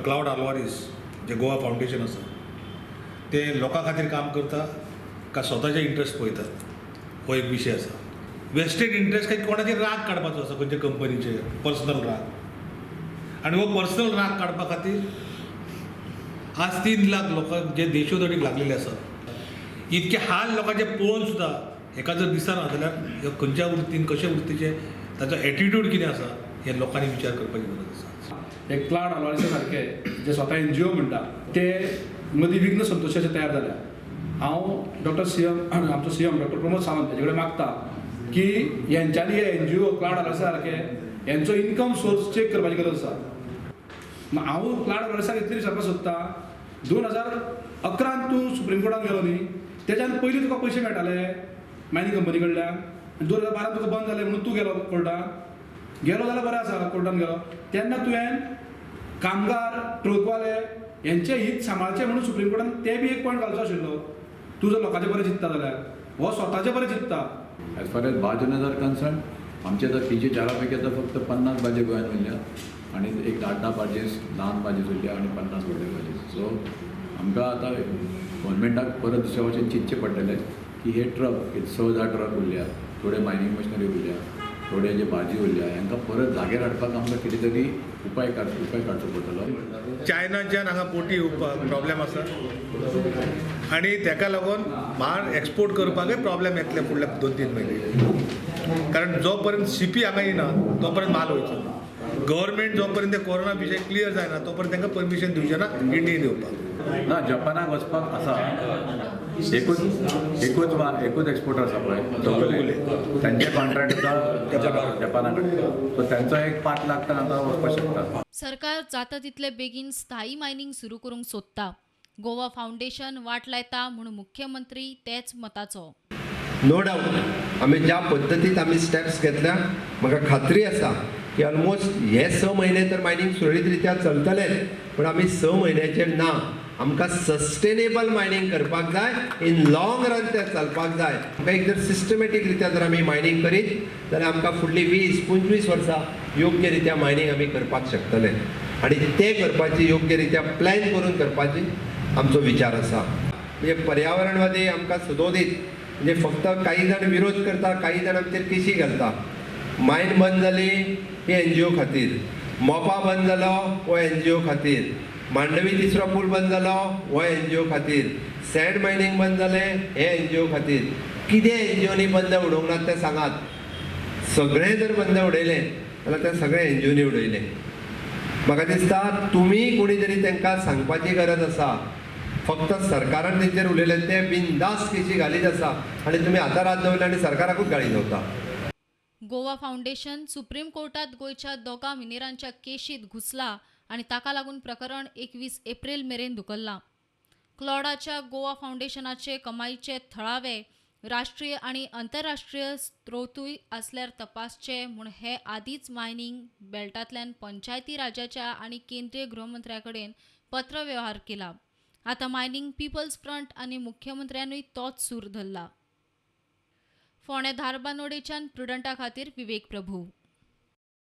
Cloud Alvares जे Goa foundation आसा ते लोकां खातीर काम करता का स्वताचे इंट्रस्ट पळयतात हो एक विशय आसा. वेस्टेड इंट्रस्ट काही कोणाचे राग काडपाचो आसा खंयच्या कंपनीचे पर्सनल राग आनी हो पर्सनल राग काडपा खातीर आज 3 लाख लोकांक जे देशोधडीक लागलेले आसात इतके हाल लोकांचे पळोवन सुद्दां एका जर दिसना जाल्यार ह्यो खंयच्या वृत्तीन कशे वृत्तीचे ताचो एटिट्यूड कितें आसा हे लोकांनी विचार करपाची गरज आसा. एक क्लाउड आल्वारीसा सारके जे स्वता NGO म्हणटा ते मदीं विघ्न संतोशाचे तयार जाल्या. हांव डॉक्टर आमचो CM डॉक्टर प्रमोद सावंत हेजे कडेन मागता की हेंच्यांनी हे NGO क्लाउड आल्वारीसा सारके हेंचो इनकम सोर्स चेक करपाची गरज आसा. हांव क्लाउड आल्वारीसाक इतलें विचारपाक सोदता 2011 तूं सुप्रीम कोर्टान गेलो न्ही तेज्यान पयलीं तुका पयशे मेळटाले मायनींग कंपनी कडल्यान 2012 तुका बंद जालें म्हणून तूं गेलो कोर्टान गेलो जाल्यार बरें आसा कोर्टान गेलो तेन्ना तुवें कामगार ट्रकवाले हेंचे हित सांबाळचे म्हणून सुप्रीम कोर्टान ते बी एक पॉयंट घालचो आशिल्लो. तूं जर लोकांचे बरें चिंतता जाल्यार हो स्वताचे बरें चिंतता. एज फार एज भाजन आर कन्सर्न आमचे आतां 304 पैकी आतां फक्त 50 भाजी गोंयांत उरल्या आनी एक 10-10 भाजीस ल्हान भाजीस उरल्या आनी 50 व्हडले भाजीस. सो आमकां आतां गोवोरमेंटाक परत दुसऱ्या वशेन चिंतचें पडटलें की हे ट्रक 6-10 ट्रक उरल्या थोडे मायनींग मशिनरी उरल्या थोडे जे भाजी उरल्या हांकां परत जाग्यार हाडपाक आमकां कितें तरी उपाय काडचो पडटलो. चायनाच्यान हांगा पोटी येवपाक प्रॉब्लेम आसा आनी तेका लागून भायर एक्सपोर्ट करपाकूय प्रॉब्लेम येतले फुडले 2-3 म्हयने. कारण जो पर्यंत CP हांगा येना तो पर्यंत माल वयचो. गव्हर्मेंट जो पर्यंत कोरोना विशय क्लियर जायना तो पर्यंत तांकां परमिशन दिवचें ना इंडियेन येवपाक. ना जपानाक वचपाक आसा एकूच एक्सपोर्टर आसा पळय दोगुले तांचे कॉन्ट्रॅक्ट आसा जपाना कडेन. सो तांचो एक 5 लाख टन आतां वचपाक शकता. सरकार जाता तितले बेगीन स्थायी मायनिंग सुरू करूंक सोदता. गोवा फाउंडेशन वाट लायता म्हणून मुख्यमंत्री तेच मताचो. नो डावट आमी ज्या पद्दतीत आमी स्टेप्स घेतल्या म्हाका खात्री आसा की ऑलमोस्ट हे 6 म्हयने तर मायनींग सुरळीत रित्या चलतले पूण आमी 6 म्हयन्याचेर ना आमकां सस्टेनेबल मायनींग करपाक जाय. इन लाँग रन तें चलपाक जाय. आमकां एक जर सिस्टमॅटीक रित्या जर आमी मायनींग करीत जाल्यार आमकां फुडलीं 20-25 वर्सां योग्य रित्या मायनींग आमी करपाक शकतले आनी तें करपाची योग्य रित्या प्लॅन करून करपाची आमचो विचार आसा. म्हणजे पर्यावरणवादी आमकां सदोदीत म्हणजे फक्त काही जाण विरोध करता काही जाण आमचेर केशी घालता. मायन बंद जाली ही NGO खातीर, मोपा बंद जालो हो NGO खातीर, मांडवी तिसरो पूल बंद जालो हो NGO खातीर, सँड मायनींग बंद जालें हे NGO खातीर. कितें NGOनी बंद उडोवंक ना तें सांगात. सगळें जर बंद उडयलें जाल्यार तें सगळें NGOनी उडयलें. म्हाका दिसता तुमी कोणी तरी तांकां सांगपाची गरज आसा. फक्त सरकारान तेंचेर उलयलें तें बिनदास केशी घालीत आसा आनी तुमी आतां रात दवरले आनी सरकाराकूच गाळी दवरता. गोवा फाउंडेशन सुप्रीम कोर्टात गोयच्या दोगा मिनेरांच्या केशीत घुसला आणि ताका लागून प्रकरण 21 एप्रिल मेरेन धुकल्ला. क्लॉडाच्या गोवा फाउंडेशनाचे कमाईचे थळावे राष्ट्रीय आणि आंतरराष्ट्रीय स्त्रोतूय असल्यार तपासचे म्हूण हे आदींच मायनिंग बेल्टांतल्यान पंचायती राज्याच्या आणि केंद्रीय गृहमंत्र्याकडेन पत्रव्यवहार केला. आता मायनिंग पीपल्स फ्रंट आणि मुख्यमंत्र्यांनी तोच सूर धरला. फोंडे धारबांदोडेच्यान प्रुडंटा खातीर विवेक प्रभू.